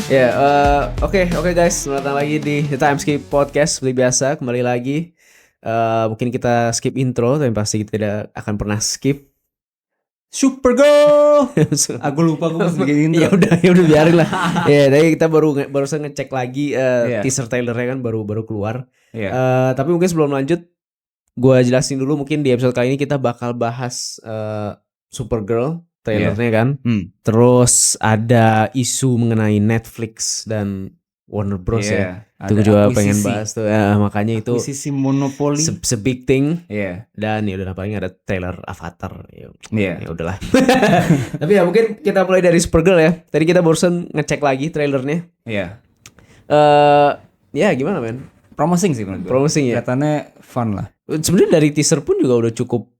Ya, oke guys, selamat datang lagi di The Time Skip Podcast. Seperti biasa, kembali lagi. Mungkin kita skip intro, tapi pasti kita tidak akan pernah skip. Supergirl. Aku lupa gue masih bikin intro. Ya udah biarin lah. Ya, tadi kita barusan ngecek lagi Iya. teaser trailernya kan baru keluar. Iya. Tapi mungkin sebelum lanjut, gue jelasin dulu mungkin di episode kali ini kita bakal bahas Supergirl trailernya kan. Terus ada isu mengenai Netflix dan Warner Bros ya. Itu gue juga pengen bahas tuh. Makanya itu akuisisi monopoli. big thing. Iya. Dan ya udah paling ada trailer Avatar. Ya udahlah. Tapi ya mungkin kita mulai dari Supergirl ya. Tadi kita barusan ngecek lagi trailernya. Iya. Ya gimana men? Promising sih menurut gue. Promising ya. Kelihatannya fun lah. Sebenarnya dari teaser pun juga udah cukup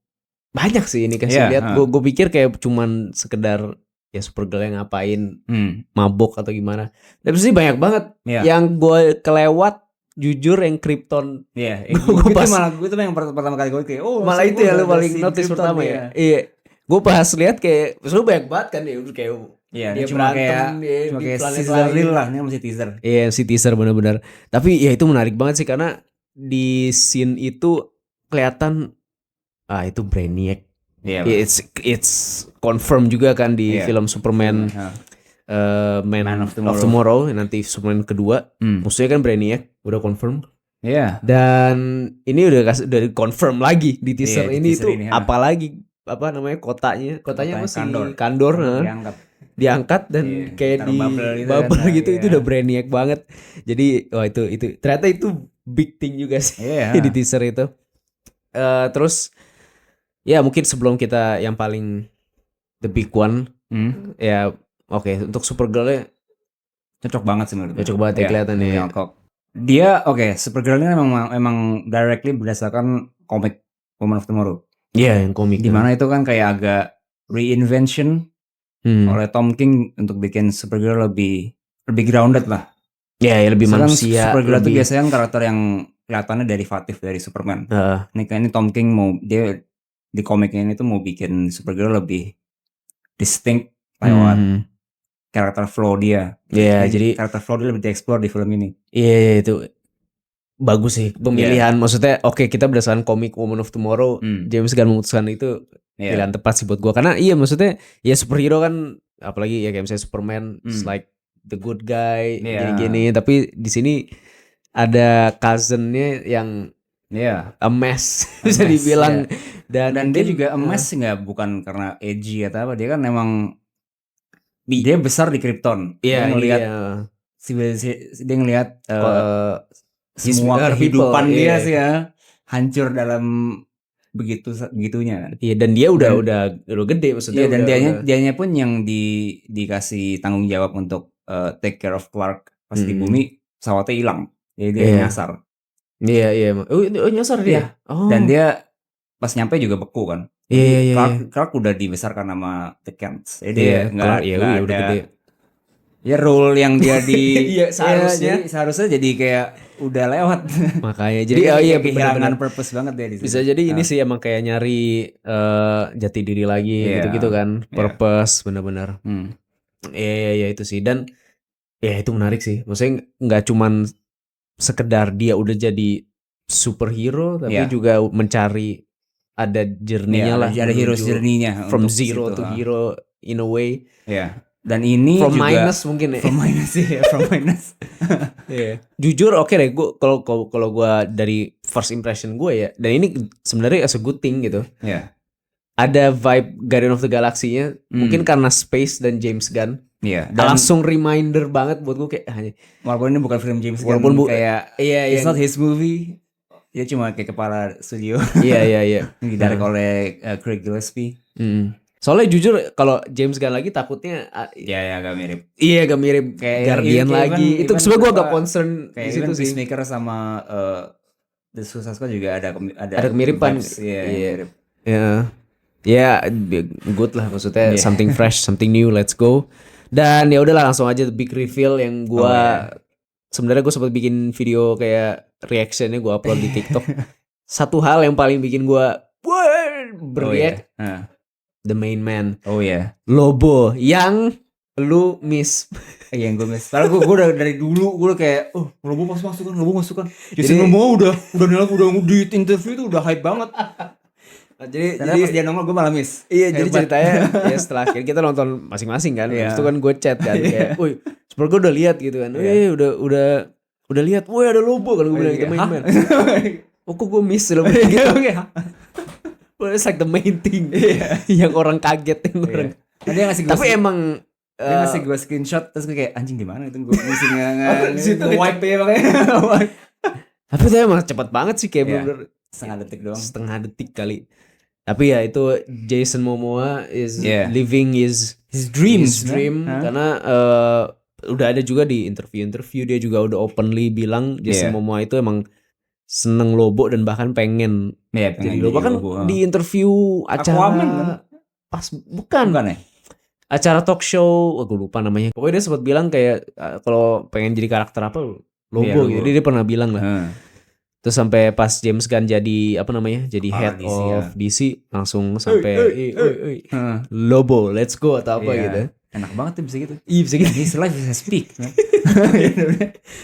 banyak sih ini kasih lihat. Gue pikir kayak cuman sekedar ya Supergirl yang ngapain mabok atau gimana. Tapi sih banyak banget yang gue kelewat. Jujur yang Krypton. Iya. Gue tuh yang pertama kali gue kayak malah itu ya lu paling notice pertama ya. Iya. Gue pas lihat kayak lu banyak banget kan ya kayak. Iya, dia cuma kayak teaser real lah, ini masih teaser. Iya, si teaser benar-benar. Tapi ya itu menarik banget sih karena di scene itu kelihatan itu Brainiac. Iya. It's confirm juga kan di film Superman Man of Tomorrow nanti Superman kedua. Maksudnya kan Brainiac udah confirm. Iya. Dan ini udah confirm lagi di teaser ini itu apalagi apa namanya kotanya masih Kandor diangkat dan kayak di bubble gitu itu udah Brainiac banget. Jadi itu ternyata itu big thing juga sih di teaser itu. Terus ya mungkin sebelum kita yang paling the big one ya untuk Supergirl-nya cocok banget sih menurut gue. Cocok banget ya kelihatan ya. Dia Supergirl ini memang directly berdasarkan komik Woman of Tomorrow. Iya, yang komik. Dimana itu kan kayak agak reinvention oleh Tom King untuk bikin Supergirl lebih grounded lah. Ya lebih manusia. Supergirl itu biasanya kan karakter yang kelihatannya derivatif dari Superman. Ini Tom King dia di komiknya ini tuh mau bikin Supergirl lebih distinct lewat karakter flow dia. Jadi karakter flow dia lebih dieksplor di film ini. Iya, itu bagus sih pemilihan. Maksudnya kita berdasarkan komik Woman of Tomorrow, James Gunn memutuskan itu pilihan tepat sih buat gua karena maksudnya ya superhero kan apalagi ya kayak misalnya Superman it's like the good guy gini tapi di sini ada cousinnya yang a mess bisa dibilang dan dia juga a mess bukan karena edgy atau apa, dia kan memang dia besar di Krypton. Dia ngelihat dia ngelihat semua kehidupan dia sih ya hancur dalam begitunya. Iya, dan dia udah gede maksudnya. Iya, dan dianya pun yang dikasih tanggung jawab untuk take care of Clark pas di bumi, pesawatnya hilang. Jadi dia nyasar. Iya. Nyasar dia. Dan dia pas nyampe juga beku kan. Iya. Clark udah dibesarkan sama The Kents. Jadi dia enggak udah gede. Ya role yang dia seharusnya jadi kayak udah lewat. Makanya jadi kehilangan purpose banget dia di sini. Bisa jadi ini sih emang kayak nyari jati diri lagi gitu kan. Purpose benar-benar. Iya itu sih, dan ya itu menarik sih. Maksudnya nggak cuman sekedar dia udah jadi superhero tapi juga mencari ada journey-nya lah. Ada hero's journey-nya from zero to hero in a way. Iya. Dan ini from juga minus mungkin ya. From minus. Jujur deh gue kalau gue dari first impression gue ya, dan ini sebenarnya as a good thing gitu. Ada vibe Guardian of the Galaxy-nya mungkin karena Space dan James Gunn. Dan langsung reminder banget buat gue kayak walaupun ini bukan film James Gunn, kayak it's not his movie. Dia cuma kayak kepala studio. Iya. Didirect oleh Craig Gillespie. Soalnya jujur kalau James Gunn lagi takutnya agak mirip. Iya, agak mirip kayak Guardian lagi. Itu sebenarnya gue agak concern di situ sih. Peacemaker sama The Suicide Squad juga ada kemiripan. Mirip. Ya, good lah maksudnya something fresh, something new, let's go. Dan ya udahlah langsung aja the big reveal yang sebenarnya gue sempat bikin video kayak reactionnya gue upload di TikTok. Satu hal yang paling bikin gue beriak. The main man. Oh ya. Lobo yang Lu miss. Iya yang gue miss. Padahal gue udah dari dulu gue udah kayak Lobo masukkan. Jason Momoa udah di interview itu udah hype banget. Jadi pas dia nongol gue malah miss. Iya, jadi ceritanya ya setelah kita nonton masing-masing kan. Habis itu kan gue chat kan kayak, "Woi, Supergirl udah lihat gitu kan." Udah lihat. "Woi, ada Lobo," kan gue bilang gitu main. Kok gue miss loh gitu. Well, it's like the main thing. Yang orang kaget yang orang. Dia ngasih gue. Tapi emang dia ngasih gue screenshot terus gue kayak anjing di mana itu gue missing situ wipe ya makanya. Tapi saya emang cepet banget sih kayak bener setengah detik kali. Tapi ya itu Jason Momoa is living his dream karena udah ada juga di interview dia juga udah openly bilang Jason Momoa itu emang seneng Lobo dan bahkan pengen jadi Lobo kan di interview acara pas bukan ya? Acara talk show, gue lupa namanya. Pokoknya dia sempat bilang kayak kalau pengen jadi karakter apa Lobo gitu. Dia pernah bilang lah. Terus sampai pas James Gunn jadi jadi head DC, of DC langsung sampai Lobo, let's go atau apa gitu. Enak banget tuh bisa gitu. Iya bisa gitu. His life is speak.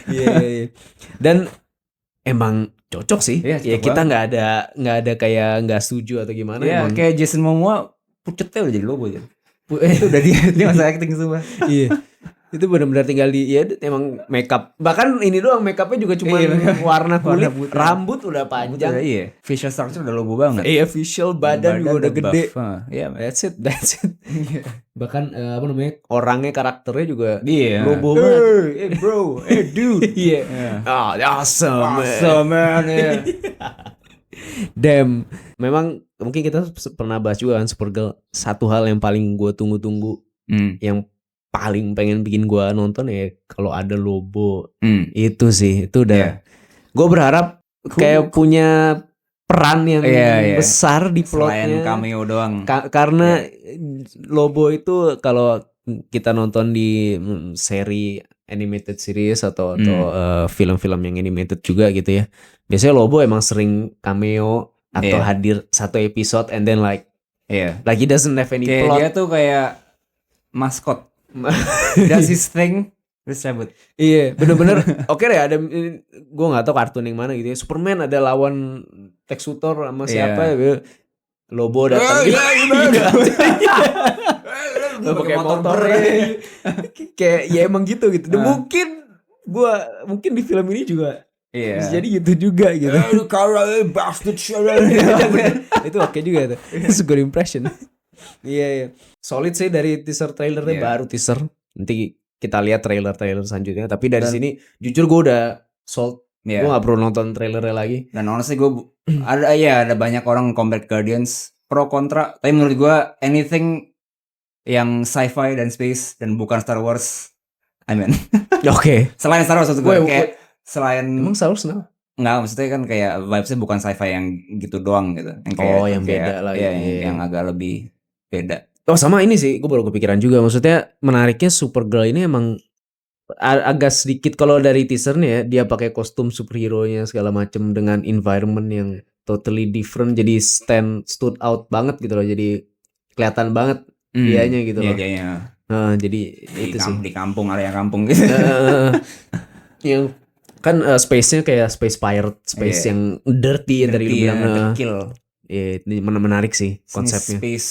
Iya. Dan emang cocok sih. Ya kita nggak ada kayak nggak setuju atau gimana. Iya kayak Jason Momoa pucetnya udah jadi Lobo ya. Itu udah dia masa acting semua. Iya. Itu benar-benar tinggal emang makeup. Bahkan ini doang makeupnya juga cuma warna kulit, rambut udah panjang. Iya. Facial structure udah Lobo banget. Iya, facial badan juga udah gede. Iya, that's it. Bahkan orangnya karakternya juga Lobo banget. Hey bro, hey dude. Iya. Awesome man. Damn. Memang mungkin kita pernah bahas juga kan Supergirl. Satu hal yang paling gue tunggu-tunggu yang paling pengen bikin gue nonton ya kalau ada Lobo. Itu sih, itu udah gue berharap kayak punya peran yang besar di plotnya. Selain cameo doang. Karena Lobo itu kalau kita nonton di seri animated series atau film-film yang animated juga gitu ya, biasanya Lobo emang sering cameo atau hadir satu episode and then like he doesn't have any plot. Dia tuh kayak maskot. Does his thing terus cabut. Iya, bener-bener. Oke deh, ada gue nggak tahu kartun yang mana gitu ya. Superman ada lawan Lex Luthor sama siapa ya? Lobo datang. Pakai motor. Kayak ya emang gitu. Dan mungkin di film ini juga bisa jadi gitu juga gitu. Itu oke juga tuh. It's a good impression. Iya. Solid sih dari teaser trailernya, baru teaser. Nanti kita lihat trailer selanjutnya. Tapi dari sini jujur gue udah sold. Gue gak perlu nonton trailernya lagi. Dan honestly gue ada banyak orang Combat Guardians pro kontra. Tapi menurut gue anything yang sci-fi dan space dan bukan Star Wars, Oke. Selain Star Wars maksud gue kayak selain emang Star Wars kenapa? Enggak, maksudnya kan kayak vibesnya bukan sci-fi yang gitu doang gitu. Yang yang beda lah. Yang agak lebih beda. Sama ini sih, gue baru kepikiran juga. Maksudnya menariknya Supergirl ini emang agak sedikit kalau dari teasernya dia pakai kostum superhero-nya segala macem dengan environment yang totally different, jadi stood out banget gitu loh. Jadi kelihatan banget dianya gitu loh. Iya. Jadi itu sih di kampung, area kampung gitu. Yang kan space-nya kayak space pirate, space yang dirty dari lu bilang. Dekil. Ini menarik sih konsepnya. Space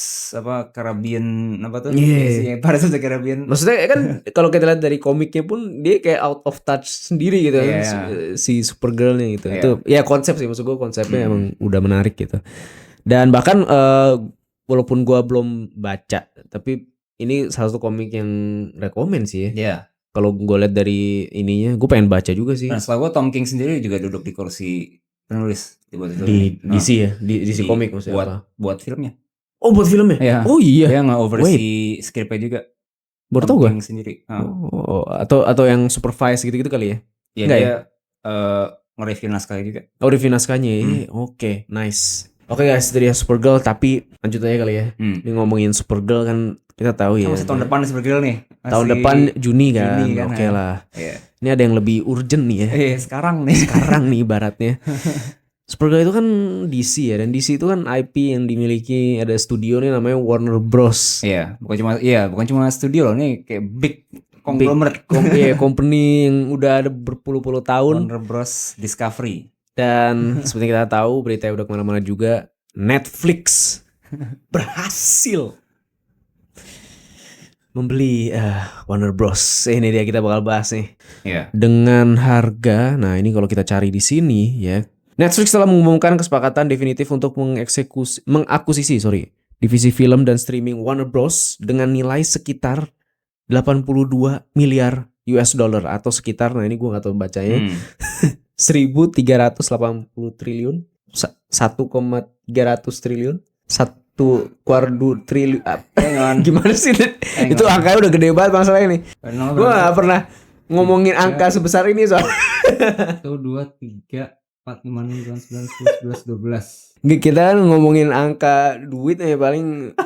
Caribbean apa tuh? Pirates of the Caribbean. Maksudnya kan kalau kita lihat dari komiknya pun dia kayak out of touch sendiri gitu kan si Supergirl-nya gitu. Itu ya konsep sih, maksud gue konsepnya emang udah menarik gitu. Dan bahkan walaupun gue belum baca, tapi ini salah satu komik yang rekomen sih ya. Kalau gue lihat dari ininya, gue pengen baca juga sih. Nah, setelah gue Tom King sendiri juga duduk di kursi penulis di DC ya, di DC komik maksudnya buat filmnya. Oh, buat filmnya? Ya. Oh iya. Dia nge-oversee skripnya juga. Baru tau gue sendiri. Atau yang supervise gitu-gitu kali ya? Iya, dia nge-review naskahnya juga. Oh, review naskahnya. Oke, nice. Oke guys, dari Supergirl, tapi lanjut aja kali ya. Ini ngomongin Supergirl kan kita tahu ya. Masih tahun depan Supergirl nih. Tahun depan Juni kan. Oke lah. Ini ada yang lebih urgent nih ya. Sekarang nih ibaratnya. Supergirl itu kan DC ya, dan DC itu kan IP yang dimiliki, ada studio nih namanya Warner Bros. Iya, bukan cuma studio loh, nih kayak big conglomerate. Company yang udah ada berpuluh-puluh tahun. Warner Bros Discovery. Dan seperti kita tahu, berita udah kemana-mana juga, Netflix berhasil membeli Warner Bros. Ini dia kita bakal bahas nih. Yeah. Dengan harga, nah ini kalau kita cari di sini ya, Netflix telah mengumumkan kesepakatan definitif untuk mengakuisisi divisi film dan streaming Warner Bros. Dengan nilai sekitar 82 miliar US dollar atau sekitar, nah ini gue nggak tahu bacanya, 1.380 triliun, 1,300 triliun, 1 triliun. Gimana sih? Itu angkanya udah gede banget masalahnya nih. Gue gak pernah ngomongin angka sebesar ini soalnya. 1, 2, 3, 4, 5, 6, 7, 8, 9, 10, 11, 12. Kita kan ngomongin angka duit paling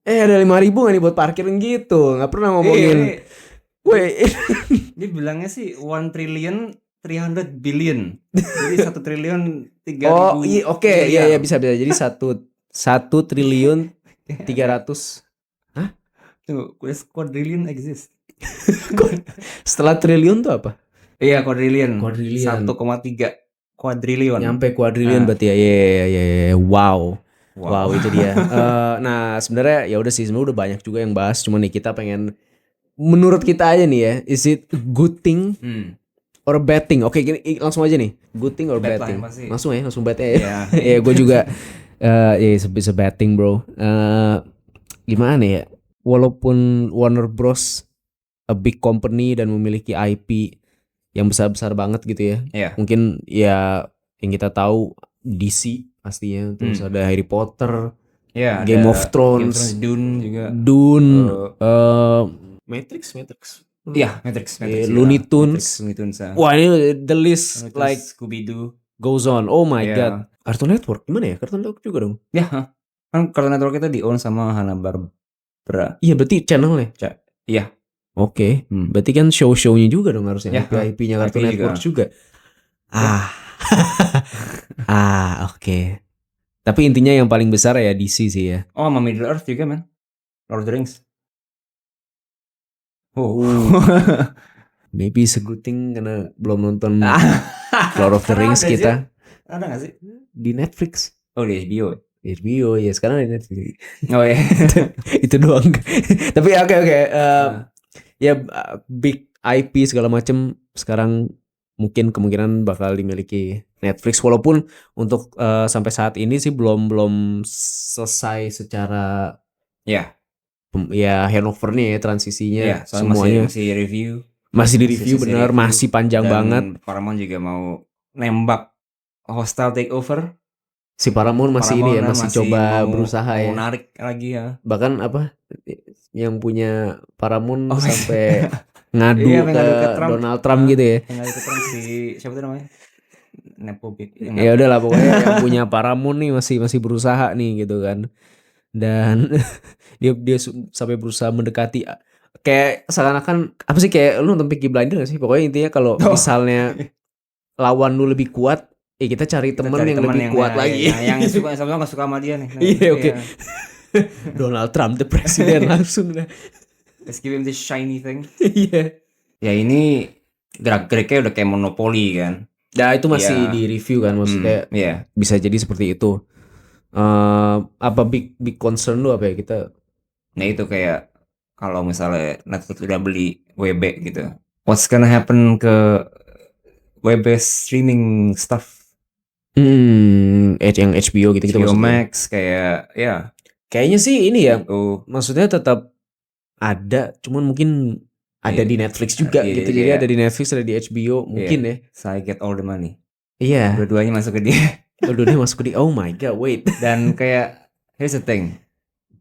ada 5.000 gak nih buat parkiran gitu. Gak pernah ngomongin. Dia bilangnya sih 1 trillion 300 billion. Jadi 1 triliun 3.000. Oh iya, oke. Iya bisa. Jadi 1 triliun 300. Hah? Tuh, quadrillion exist. Setelah triliun tuh apa? Iya, quadrillion. 1,3 quadrillion. Nyampe quadrillion berarti ya. Iya. Wow, itu dia. Nah, sebenarnya ya udah sih, sebenarnya udah banyak juga yang bahas, cuman nih kita pengen, menurut kita aja nih ya, is it good thing or bad thing? Oke, gini langsung aja nih. Good thing or bad thing? Langsung bad ya. Iya, gue juga it's a bad thing, bro. Gimana ya? Walaupun Warner Bros a big company dan memiliki IP yang besar-besar banget gitu ya. Yeah. Mungkin ya yang kita tahu DC pastinya, terus ada Harry Potter, Game of Thrones, Dune juga. Matrix. Iya, Matrix. Looney Tunes. Wah, ini the list like Scooby-Doo goes on. Oh my god. Cartoon Network gimana ya? Cartoon Network juga dong. Ya, kan Cartoon Network itu di-own sama Hanna-Barbera. Iya, berarti channelnya. Iya. Oke, berarti kan show-nya juga dong harusnya. IP-nya Cartoon Network juga. Oke. Tapi intinya yang paling besar ya DC sih ya. Oh, sama Middle Earth juga, man. Lord of the Rings. Maybe it's a good thing karena belum nonton Lord of the Rings kita. Ada gak sih? Di Netflix. Oh, di HBO. HBO ya, sekarang di Netflix. Oh ya. Itu doang. Tapi oke. Ya big IP segala macam sekarang mungkin kemungkinan bakal dimiliki Netflix, walaupun untuk sampai saat ini sih belum selesai secara ya handover-nya ya, transisinya semuanya masih di review benar, masih panjang banget. Paramount juga mau nembak hostile takeover. Si Paramount masih ini ya, masih coba berusaha ya. Narik lagi ya. Bahkan yang punya Paramount sampai ngadu ke Donald Trump gitu ya. Ngadu ke Trump siapa tuh namanya? Nepobit. Ya udahlah, pokoknya yang punya Paramount nih masih berusaha nih gitu kan. Dan dia sampai berusaha mendekati, kayak seakan-akan apa sih, kayak lu nonton Peaky Blinders gak sih? Pokoknya intinya kalau misalnya lawan lu lebih kuat, kita cari temen yang lebih kuat lagi. Yang sama-sama gak suka sama dia nih. Iya, oke. Donald Trump the president langsung dah. Let's give him this shiny thing. Iya. Ya ini gerak-geriknya udah kayak monopoli kan. Nah itu masih di review kan, maksudnya bisa jadi seperti itu. Apa big concern lu apa ya kita? Nah itu kayak kalau misalnya Netflix udah beli WB gitu, what's gonna happen ke WB streaming stuff? Yang HBO gitu HBO Max kayak kayaknya sih ini ya, maksudnya tetap ada, cuman mungkin ada di Netflix juga gitu. Jadi ada di Netflix, ada di HBO mungkin ya. So I get all the money. Iya. Dua-duanya masuk ke dia. Dua-duanya masuk ke dia. Oh my god, wait. Dan kayak here's the thing,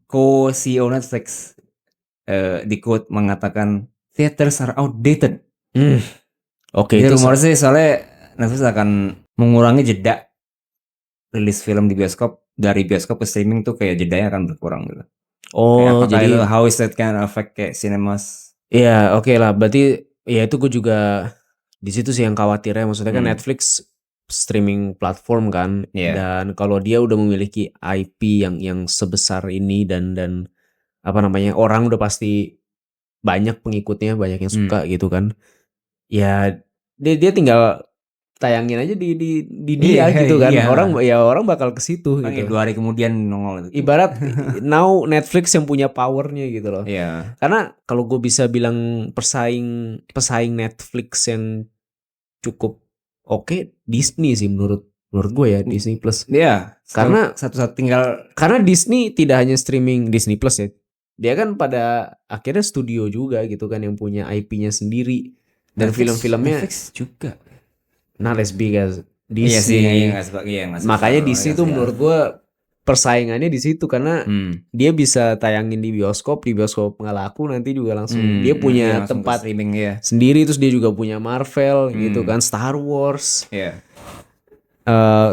co-CEO Netflix di quote mengatakan theaters are outdated. Oke, itu rumor sih, soalnya Netflix akan mengurangi jeda rilis film di bioskop, dari bioskop ke streaming tuh kayak jedanya akan berkurang gitu. Oh, jadi how is that can affect kayak cinemas? Iya, oke lah. Berarti ya itu gue juga di situ sih yang khawatirnya. Maksudnya kan Netflix streaming platform kan. Dan kalau dia udah memiliki IP yang sebesar ini dan apa namanya, orang udah pasti banyak pengikutnya, banyak yang suka gitu kan. Ya dia tinggal tayangin aja di dia gitu kan. Orang bakal ke situ gitu. 2 hari kemudian nongol itu. Ibarat now Netflix yang punya powernya gitu loh. Karena kalau gue bisa bilang pesaing Netflix yang cukup oke, Disney sih menurut gue ya, Disney Plus. Karena satu-satu tinggal, karena Disney tidak hanya streaming Disney Plus ya. Dia kan pada akhirnya studio juga gitu kan yang punya IP-nya sendiri dan film-filmnya Netflix juga. Not as big as Disney. Makanya Disney tuh menurut gue persaingannya di situ karena dia bisa tayangin di bioskop nggak laku nanti juga langsung dia punya tempat streaming sendiri, terus dia juga punya Marvel gitu kan, Star Wars.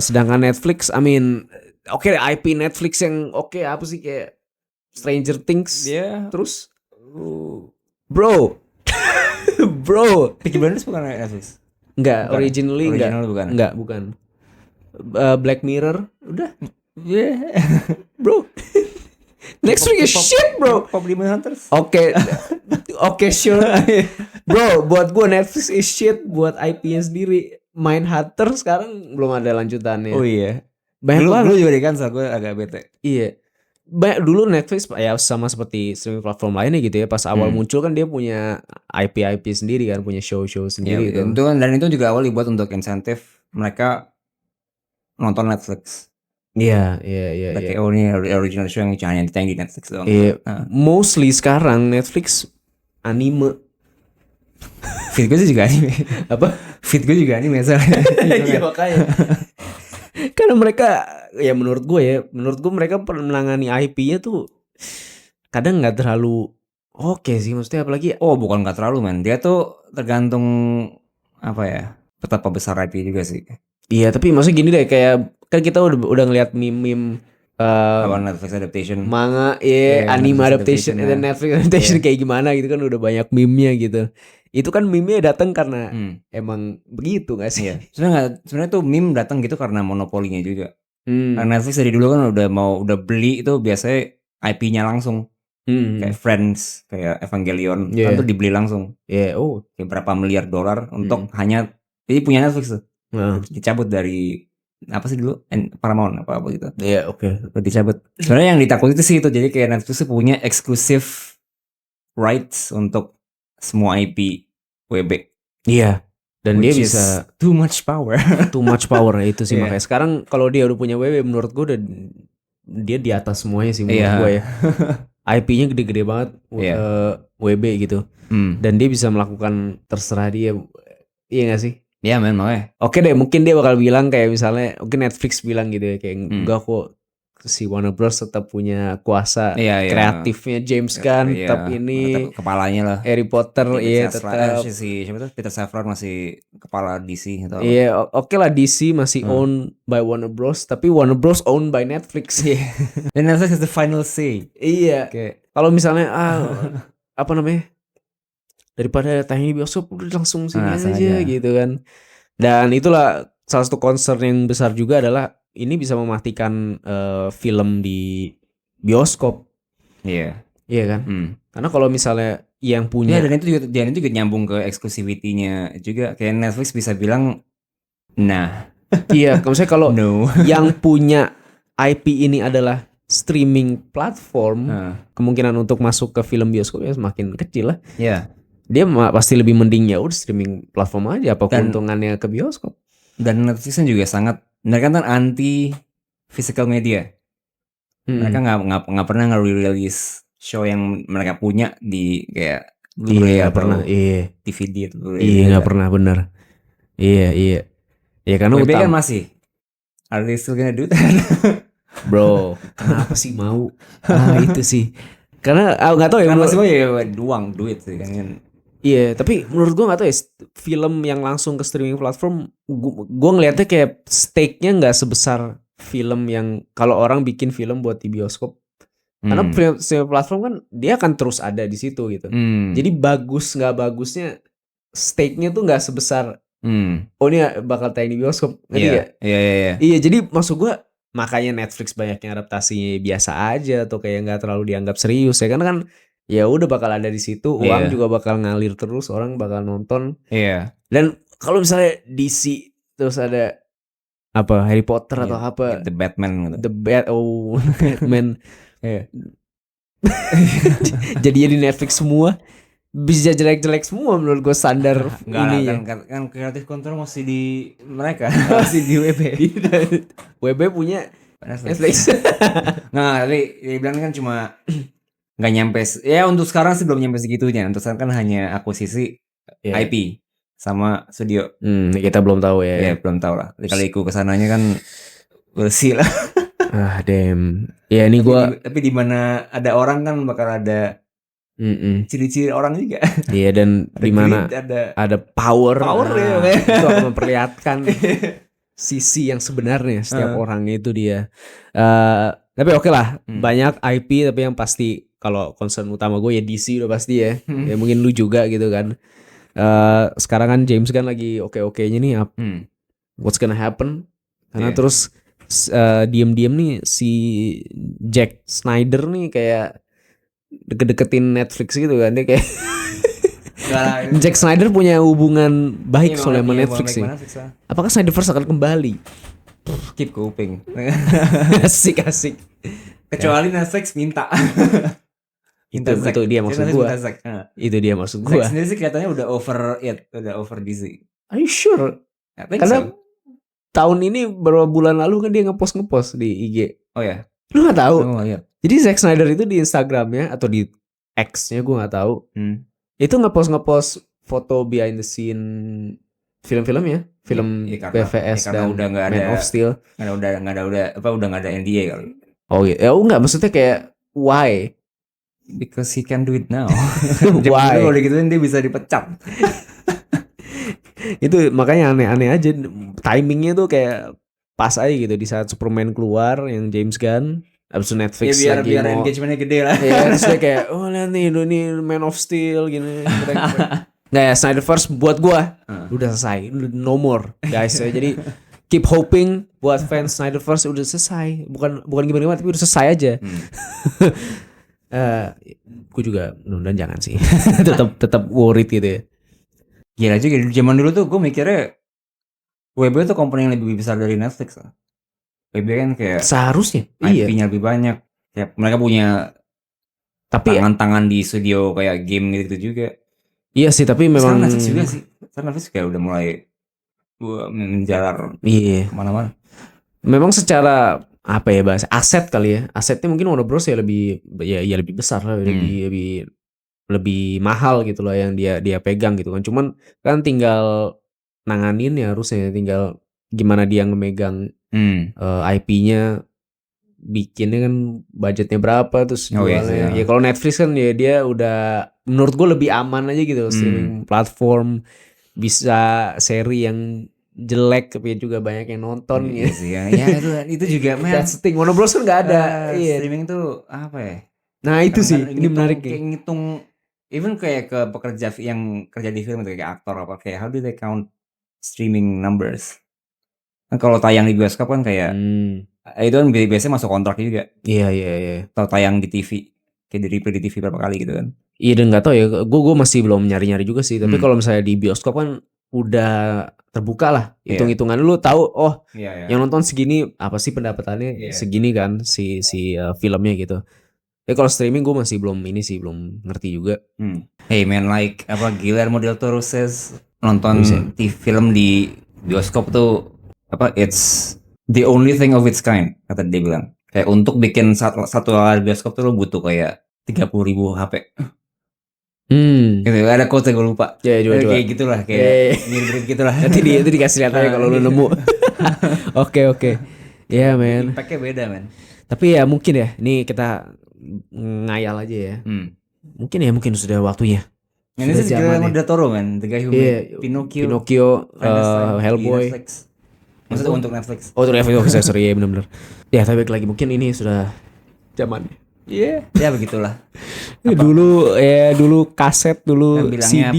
Sedangkan Netflix, oke, IP Netflix yang oke apa sih, kayak Stranger Things, terus bro, Peaky Blinders bukan Netflix? Enggak, originally bukan. Black Mirror, udah. Bro. Next week is shit, bro. Pop Demon Hunters. Oke, sure. Bro, buat gue Netflix is shit, buat IP-nya sendiri. Mindhunter sekarang belum ada lanjutannya. Oh iya. Banyak banget. Dulu juga di cancel, gue agak bete. Iya. Banyak dulu Netflix ya sama seperti streaming platform lainnya gitu ya, pas awal muncul kan dia punya IP sendiri kan, punya show sendiri gitu. Dan itu juga awal dibuat untuk insentif mereka nonton Netflix. Iya. Kayak ini original show yang hanya ditayang di Netflix doang. Iya. Mostly sekarang Netflix anime. Feed gue juga anime. Apa? Feed gue juga anime misalnya. Iya makanya. Karena mereka ya menurut gue mereka menangani IP-nya tuh kadang nggak terlalu oke sih, maksudnya apalagi bukan nggak terlalu man, dia tuh tergantung apa ya, betapa besar IP juga sih. Iya, tapi maksudnya gini deh, kayak kan kita udah ngeliat meme Netflix adaptation, manga, anime adaptation dan Netflix adaptation kayak gimana gitu kan, udah banyak meme-nya gitu. Itu kan meme-nya datang karena emang begitu gak sih? Sebenarnya tuh meme datang gitu karena monopolinya juga. Karena Netflix dari dulu kan udah beli itu biasanya IP-nya langsung. Kayak Friends, kayak Evangelion, kan tuh dibeli langsung. Kayak berapa miliar dolar untuk hanya jadi punya Netflix tuh. Dicabut dari apa sih dulu? Paramount apa gitu. Iya, oke. Dicabut. Sebenarnya yang ditakut itu sih itu, jadi kayak Netflix tuh punya exclusive rights untuk semua IP WB. Iya. Dan dia bisa too much power itu sih. Makanya sekarang kalau dia udah punya WB, menurut gue udah dia di atas semuanya sih menurut gue ya. IP-nya gede-gede banget, WB gitu. Dan dia bisa melakukan terserah dia. Iya gak sih? Iya makanya. Oke deh, mungkin dia bakal bilang kayak misalnya, mungkin Netflix bilang gitu ya, kayak enggak kok, si Warner Bros tetap punya kuasa kreatifnya, James Gunn tetap ini, tetap kepalanya lah. Harry Potter tetap siapa tuh, Peter Safran masih kepala DC atau oke lah, DC masih owned by Warner Bros, tapi Warner Bros owned by Netflix. Dan Netflix is the final say. Iya. Kalau misalnya apa namanya, daripada tayang di bioskop udah langsung sini aja gitu kan. Dan itulah salah satu concern yang besar juga adalah ini bisa mematikan film di bioskop. Iya kan? Karena kalau misalnya yang punya dan itu juga nyambung ke exclusivity-nya juga. Kayak Netflix bisa bilang iya, maksudnya kalau yang punya IP ini adalah streaming platform, kemungkinan untuk masuk ke film bioskop ya semakin kecil lah. Iya. Dia pasti lebih mending ya udah streaming platform aja, apa keuntungannya ke bioskop. Dan Netflix juga sangat, mereka kan anti physical media. Mereka nggak pernah nge-release show yang mereka punya di kayak Blu-ray pernah DVD atau Blu-ray. Nggak pernah, bener. Iya karena WB kan masih are they still gonna do that? Bro, kenapa sih mau? Itu sih karena nggak tahu ya, masih mau ya duit sih kan. Iya, tapi menurut gue nggak tahu ya, film yang langsung ke streaming platform, gue ngelihatnya kayak stake-nya nggak sebesar film yang kalau orang bikin film buat di bioskop. Karena streaming platform kan dia akan terus ada di situ gitu. Jadi bagus nggak bagusnya stake-nya tuh nggak sebesar Oh ini bakal tayang di bioskop. Iya, jadi maksud gue makanya Netflix banyaknya adaptasinya biasa aja atau kayak nggak terlalu dianggap serius ya, karena kan ya udah bakal ada di situ, uang juga bakal ngalir terus, orang bakal nonton. Dan kalau misalnya DC terus ada apa Harry Potter atau apa, The Batman gitu. Batman. Jadi di Netflix semua bisa jelek-jelek semua menurut gue standar ini ya. Kan kreatif kontrol masih di mereka. Masih di WB. WB punya Netflix. Nah, tapi dia bilang kan cuma nggak nyampe. Ya untuk sekarang sih belum nyampe segitunya. Untuk sekarang kan hanya akuisisi IP sama studio. Kita belum tahu ya. Ya belum tahu lah. Kali ikut kesananya kan bersih lah. Damn. Ya ini gue. Tapi di mana ada orang kan bakal ada ciri-ciri orang juga. Iya, dan di mana ada power ya, itu akan memperlihatkan sisi yang sebenarnya setiap orang itu dia. Tapi oke lah, banyak IP, tapi yang pasti kalau concern utama gue ya DC udah pasti ya. Ya mungkin lu juga gitu kan. Sekarang kan James kan lagi oke-okenya nih, what's gonna happen? Karena terus diem-diem nih si Zack Snyder nih kayak deket-deketin Netflix gitu kan, dia kayak Zack Snyder punya hubungan baik soalnya sama Netflix sih. Apakah Snyderverse akan kembali? Keep coping. Asik. Kecuali Netflix minta. Itu dia maksud gua. Itu dia maksud gua. Zack sendiri sih kelihatannya udah over DC. Are you sure? Karena tahun ini beberapa bulan lalu kan dia ngepost di IG. Oh ya. Lu nggak tahu? Oh iya. Jadi Zack Snyder itu di Instagramnya atau di X-nya gue nggak tahu. Itu ngepost foto behind the scene film-filmnya, film BVS dan udah gak Man ada, of Steel. Udah nggak ada NDA kali. Oh iya, enggak, maksudnya kayak why? Because he can do it now. Why? Kalau digituin dia bisa dipecat. Itu makanya aneh-aneh aja, timingnya tuh kayak pas aja gitu di saat Superman keluar yang James Gunn. Abis itu Netflix ya, biar engagementnya gede lah. Ya terus dia kayak lihat nih ini Man of Steel gini. Nah ya, Snyderverse buat gua udah selesai, no more guys. Jadi keep hoping buat fans Snyderverse udah selesai, bukan gimana tapi udah selesai aja. Gua juga mudah-mudahan jangan sih. tetap worried gitu ya. Gila juga zaman dulu tuh gua mikirnya WB tuh company yang lebih besar dari Netflix lah. WB kan kayak seharusnya IP-nya lebih banyak. Ya, mereka punya tangan-tangan di studio kayak game gitu juga. Iya sih, tapi memang sekarang Netflix juga sih. Sekarang Netflix kayak udah mulai menjalar kemana-mana. Memang secara apa ya bahasa aset kali ya. Asetnya mungkin Warner Bros ya lebih besar lah, lebih mahal gitu loh yang dia pegang gitu kan. Cuman kan tinggal nanganin ya harusnya, tinggal gimana dia ngemegang IP-nya, bikinnya kan budgetnya berapa terus jualnya. Ya kalau Netflix kan ya dia udah menurut gue lebih aman aja gitu, streaming platform, bisa seri yang jelek tapi juga banyak yang nonton gitu. Ya itu juga that's the thing. Warner Bros kan nggak ada streaming tuh apa ya? Nah itu sih ini menarik kayak ngitung even kayak ke pekerja yang kerja di film kayak aktor apa kayak how do they count streaming numbers? Kan kalau tayang di bioskop kan kayak itu kan biasanya masuk kontrak juga. Iya. Atau tayang di TV kayak di replay di TV berapa kali gitu kan. Iya, dan nggak tahu ya, gue masih belum nyari juga sih. Tapi kalau misalnya di bioskop kan udah terbuka lah hitung-hitungan, lu tahu yang nonton segini apa sih pendapatannya segini kan si filmnya gitu. Kalau streaming gue masih belum ngerti juga. Hey man, like apa Guillermo del Toro says nonton film di bioskop tuh apa it's the only thing of its kind, kata dia bilang. Kayak untuk bikin satu bioskop tuh lo butuh kayak 30,000 HP. Gitu, ada quote yang gue lupa. Kayak gitulah, kayak mirip gitulah. Nanti itu dikasih lihat aja kalau lu nemu. Oke. Ya men. Pakai beda men. Tapi ya mungkin ya, ini kita ngayal aja ya. Mungkin sudah waktunya. Ini sih Guillermo del Toro man, the guy who made Pinocchio, Hellboy. Maksudnya untuk Netflix. Oh untuk Netflix, sorry ya benar-benar. Ya tapi lagi mungkin ini sudah zamannya. Iya. Ya begitulah. Dulu kaset, dulu bilangnya CD.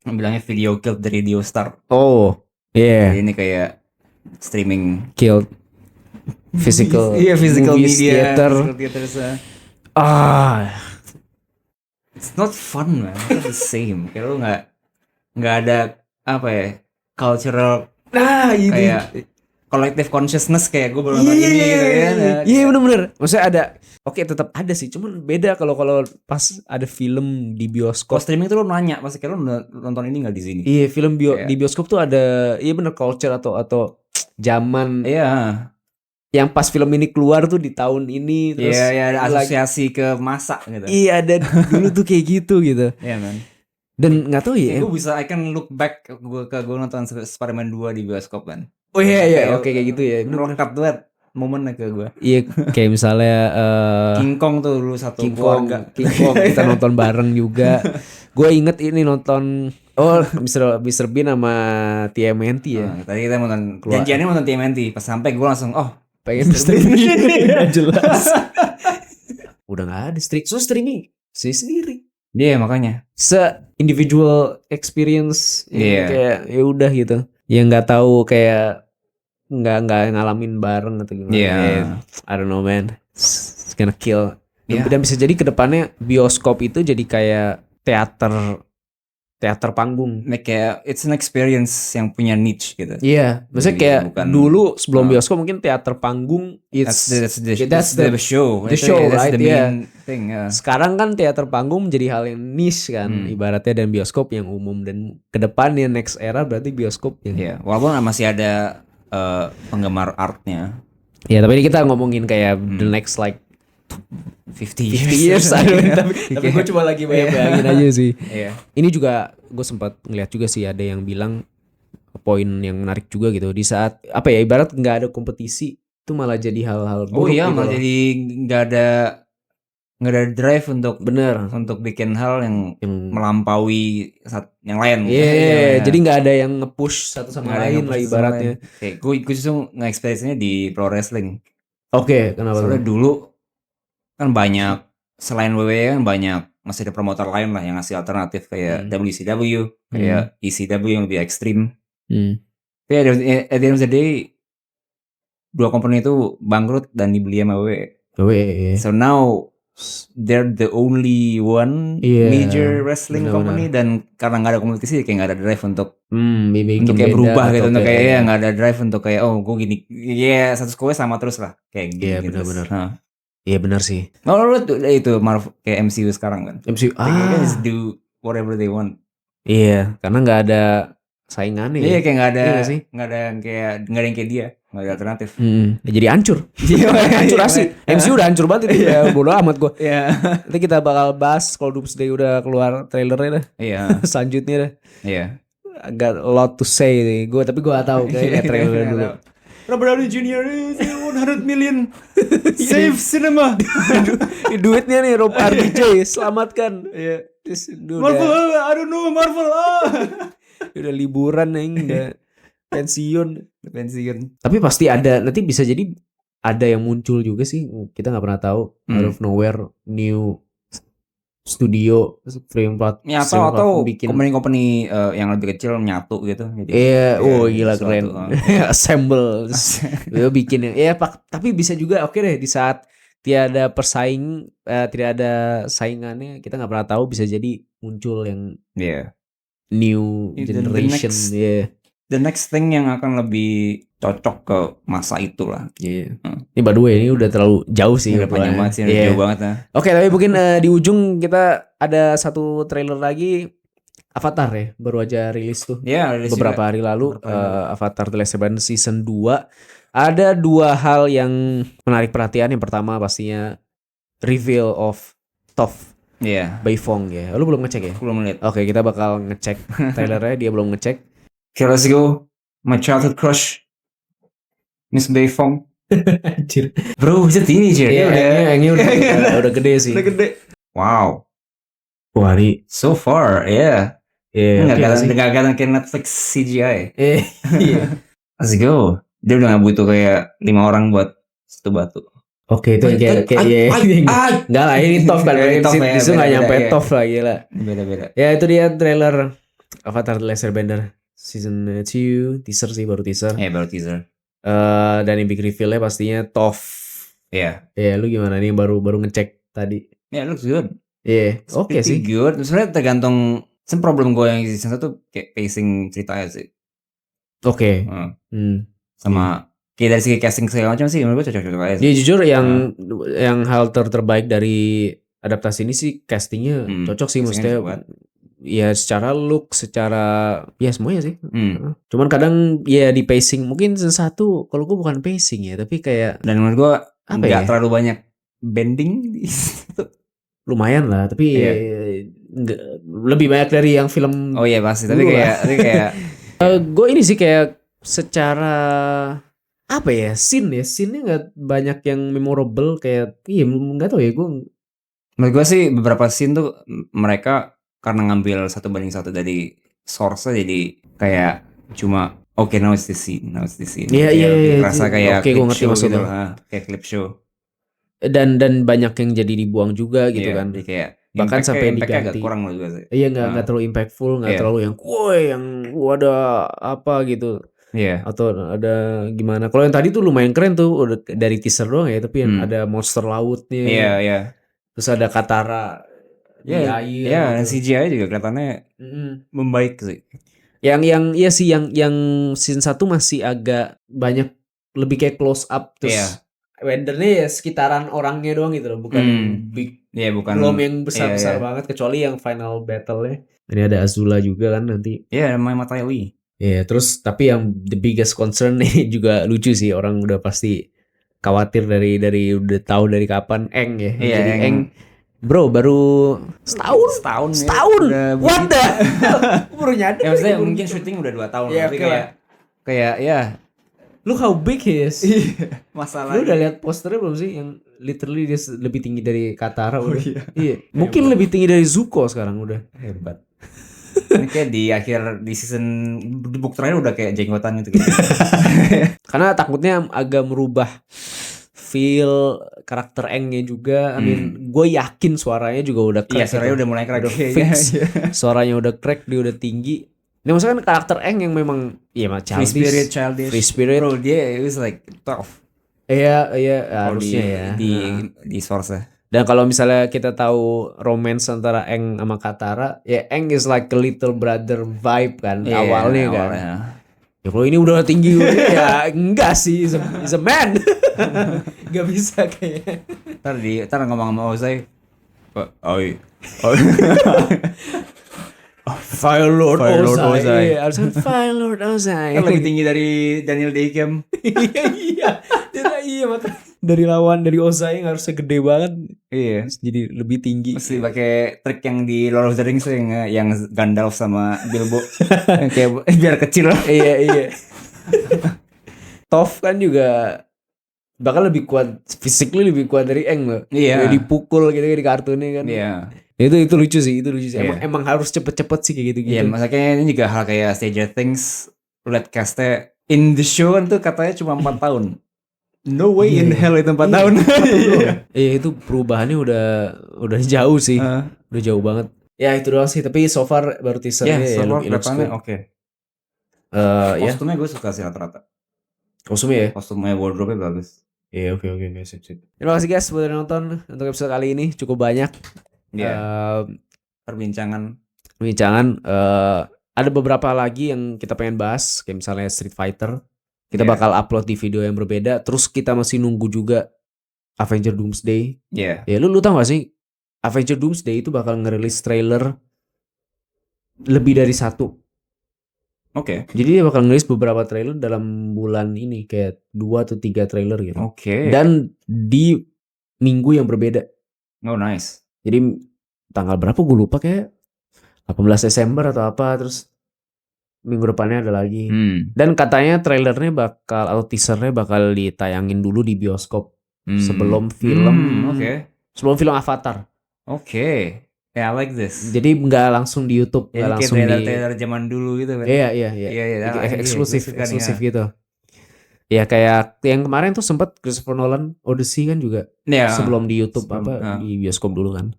Bilangnya video killed the radio star. Oh, Iya. Ini kayak streaming killed physical physical media theater. It's not fun man, it's not the same. Kayak lu nggak ada apa ya, cultural kayak collective consciousness kayak gue baru nonton ini gitu kan. Iya bener-bener. Maksudnya ada, oke tetap ada sih, cuman beda kalau pas ada film di bioskop. Kalau streaming tuh lo nanya pasti kayak lo nonton ini nggak di sini. Iya, film di bioskop tuh ada, iya bener, culture atau zaman. Iya. Yang pas film ini keluar tuh di tahun ini, terus ada asosiasi ke masa gitu. Iya, ada dulu tuh kayak gitu. Iya man. Dan nggak tahu ya. Gue bisa, I can look back gue nonton Spider-Man 2 di bioskop kan. Oh iya, oke kayak gitu ya. Melekat banget momennya ke gue. Iya, kayak misalnya King Kong tuh dulu satu keluarga. King Kong kita nonton bareng juga. Gue inget ini nonton Mr. Bean sama TMNT ya. Tadi kita nonton, janjiannya nonton TMNT. Pas sampai gue langsung pengen streaming. Jelas. Udah nggak ada streaming sendiri. Iya makanya. Se-individual experience kayak ya udah gitu. Yang nggak tahu kayak nggak ngalamin bareng atau gimana. I don't know man. It's gonna kill. Dan bisa jadi kedepannya bioskop itu jadi kayak teater panggung. Kayak it's an experience yang punya niche gitu. Iya, maksudnya kayak dulu sebelum bioskop mungkin teater panggung that's the show. The show, right? The main thing. Sekarang kan teater panggung menjadi hal yang niche kan, ibaratnya, dan bioskop yang umum, dan kedepannya next era berarti bioskop yang. Iya, walaupun masih ada penggemar artnya. Ya, tapi ini kita ngomongin kayak the next like 50 years tapi gue cuma lagi bayangin aja sih. Ini juga gue sempat ngeliat juga sih, ada yang bilang poin yang menarik juga gitu, di saat apa ya, ibarat nggak ada kompetisi itu malah jadi hal-hal buruk. Malah jadi nggak ada drive untuk bikin hal yang melampaui yang lain. Jadi nggak ada yang nge-push satu sama lain lah ibaratnya. Gue justru nge-experience-nya di pro wrestling. Oke, kenapa? Soalnya dulu kan banyak, selain WWE kan banyak, masih ada promotor lain lah yang ngasih alternatif kayak WCW, kayak ECW yang lebih ekstrim. Tapi at the end of the day, dua company itu bangkrut dan dibeli sama WWE. So now they're the only one major wrestling company, dan karena nggak ada kompetisi kayak nggak ada drive untuk kayak berubah gitu, untuk kayak nggak ada drive untuk kayak gue gini, status quo sama terus lah kayak gitu. Benar-benar. Iya benar sih. Itu Marvel kayak MCU sekarang kan. MCU they can just do whatever they want. Iya, karena nggak ada saingannya. Iya, kayak nggak ada yang kayak dia, nggak ada alternatif. Jadi hancur. Hancur asli. MCU udah hancur banget itu. Ya bodo amat gue. Nanti kita bakal bahas kalau Doomsday udah keluar trailernya dah. Selanjutnya dah. Got a lot to say nih gue, tapi gue gak tahu kayak trailernya dulu. Robert Downey Jr. is 100 million save cinema. Duitnya nih Rob RDJ selamatkan. Marvel, I don't know Marvel. Udah liburan nih, udah pensiun. Tapi pasti ada, nanti bisa jadi ada yang muncul juga sih, kita nggak pernah tahu. Out of nowhere, new studio frame atau bikin company yang lebih kecil nyatu gitu. Gila keren. Assemble bikin tapi bisa juga deh di saat tidak ada saingannya, kita nggak pernah tahu, bisa jadi muncul yang new generation. The next thing yang akan lebih cocok ke masa itulah. Ini by the way, ini udah terlalu jauh sih. Udah panjang banget sih, jauh banget ya. Oke, tapi mungkin di ujung kita ada satu trailer lagi, Avatar ya, baru aja rilis tuh. Beberapa hari lalu. Avatar The Last Airbender season 2. Ada dua hal yang menarik perhatian. Yang pertama pastinya reveal of Toph Beifong ya. Lu belum ngecek ya? Belum lihat. Oke, kita bakal ngecek trailernya. Dia belum ngecek. Okay, let's go. My childhood crush, Miss Beifong. Anjir. Bro, he's a teenager. Ini udah gede sih. Udah gede. Wow. Hari. So far, nggak kelihatan kayak Netflix CGI. Let's go. Dia udah nggak butuh kayak 5 orang buat satu batu. Oke, itu kayak enggak lah, ini Toph kan. Itu nggak nyampe Toph lah, gila. Beda-beda. Ya itu dia trailer Avatar The Last Airbender Season 2 teaser sih, baru teaser. Baru teaser. Dan yang big reveal-nya pastinya Toph. Lu gimana nih baru ngecek tadi? Looks good. Oke sih. Good. Sebenarnya tergantung. Problem gue yang season 1 kayak pacing ceritanya sih. Oke. Sama kayak dari segi casting segala macam sih menurut gue cocok-cocok aja. Jujur yang hal terbaik dari adaptasi ini sih castingnya cocok sih, maksudnya. Ya secara look, secara semuanya sih. Cuman kadang di pacing mungkin season 1 kalau gue bukan pacing ya, tapi kayak, dan menurut gue nggak terlalu banyak bending. Lumayan lah, tapi lebih banyak dari yang film. Pasti, tapi kayak gue ini sih kayak secara apa ya, scene-nya nggak banyak yang memorable, kayak nggak tahu ya, gue menurut gue sih beberapa scene tuh mereka karena ngambil 1:1 dari source-nya, jadi kayak cuma now it's the scene. Iya. Rasa kayak gue ngerti maksudnya gitu, kayak clip show. Dan banyak yang jadi dibuang juga gitu kan. Kayak bahkan sampai diganti. Agak kurang juga sih. Nggak terlalu impactful, nggak terlalu yang ada apa gitu. Atau ada gimana. Kalau yang tadi tuh lumayan keren tuh, udah dari teaser doang ya, tapi yang ada monster lautnya. Terus ada Katara di air. Dan CGI juga kelihatannya membaik sih. Yang season 1 masih agak banyak lebih kayak close up, terus weathernya sekitaran orangnya doang gitu loh, bukan big, belum yang besar banget, kecuali yang final battle-nya. Ini ada Azula juga kan nanti. Namanya Matayali. Terus tapi yang the biggest concern nih juga lucu sih, orang udah pasti khawatir dari udah tahu dari kapan Aang ya. Jadi Aang, bro, baru setahun. What the? Baru nyadar. Maksudnya mungkin syuting udah 2 tahun, tapi kayak look how big he is. Masalah. Lu udah lihat posternya belum sih, yang literally dia lebih tinggi dari Katara udah. Mungkin lebih tinggi dari Zuko sekarang udah. Hebat. Ini kayak di season book terakhir udah kayak jenggotan gitu. Karena takutnya agak merubah feel karakter Aang-nya juga. Gue yakin suaranya juga udah crack. Suaranya udah mulai crack. Udah fix. Suaranya udah crack, dia udah tinggi. Ini maksudnya kan karakter Aang yang memang childish. Free spirit. Bro, dia it was like tough. Iya, harusnya ya. Di source-nya. Dan kalau misalnya kita tahu romance antara Aang sama Katara, Aang is like a little brother vibe kan, awalnya kan. Ya kalau ini udah tinggi ya enggak sih, is a man. Gak bisa kayaknya. Ntar ngomong sama Ozai. Fire Lord Ozai. Harusnya Fire Lord Ozai. Kan lebih tinggi dari Daniel Day-Kim. Iya, makanya dari Ozai yang harusnya gede banget. Jadi lebih tinggi. Mesti pakai trik yang di Lord of the Rings yang Gandalf sama Bilbo. Kayak biar kecil. Iya. Toph kan juga bakal lebih kuat, physically lebih kuat dari Aang loh. Dia dipukul gitu di kartunnya kan. Itu lucu sih. Emang harus cepet-cepet sih kayak gitu. Makanya ini juga hal kayak Stranger Things, liat castnya in the show kan tuh katanya cuma 4 tahun. No way in hell itu 4 tahun. Itu perubahannya udah jauh sih. Udah jauh banget. Ya itu doang sih, tapi so far baru teasernya kelihatannya oke. Kostumnya gue suka sih rata-rata. Kostumnya wardrobe-nya bagus. Oke, sip. Terima kasih guys buat nonton untuk episode kali ini, cukup banyak. Perbincangan. Ada beberapa lagi yang kita pengen bahas, kayak misalnya Street Fighter. Kita bakal upload di video yang berbeda. Terus kita masih nunggu juga Avenger Doomsday. Lu tau gak sih, Avenger Doomsday itu bakal ngerilis trailer lebih dari 1. Jadi dia bakal ngerilis beberapa trailer dalam bulan ini, kayak 2 atau 3 trailer gitu. Dan di minggu yang berbeda. Nice. Jadi tanggal berapa gue lupa, kayak 18 Desember atau apa, terus minggu depannya ada lagi. Dan katanya trailernya atau teasernya bakal ditayangin dulu di bioskop sebelum film Avatar. I like this. Jadi nggak langsung di YouTube, nggak langsung di trailer zaman dulu gitu kan. Iya. Eksklusif gitu. Ya kayak yang kemarin tuh sempat Christopher Nolan Odyssey kan juga sebelum di YouTube di bioskop dulu kan.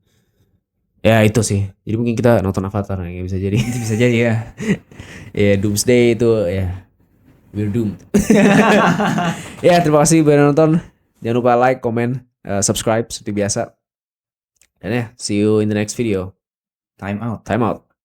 Ya itu sih. Jadi mungkin kita nonton Avatar ya, bisa jadi. Bisa jadi ya. Ya Doomsday itu ya. We're doomed. Ya terima kasih buat nonton. Jangan lupa like, comment, subscribe seperti biasa. Dan ya see you in the next video. Time out. Time out.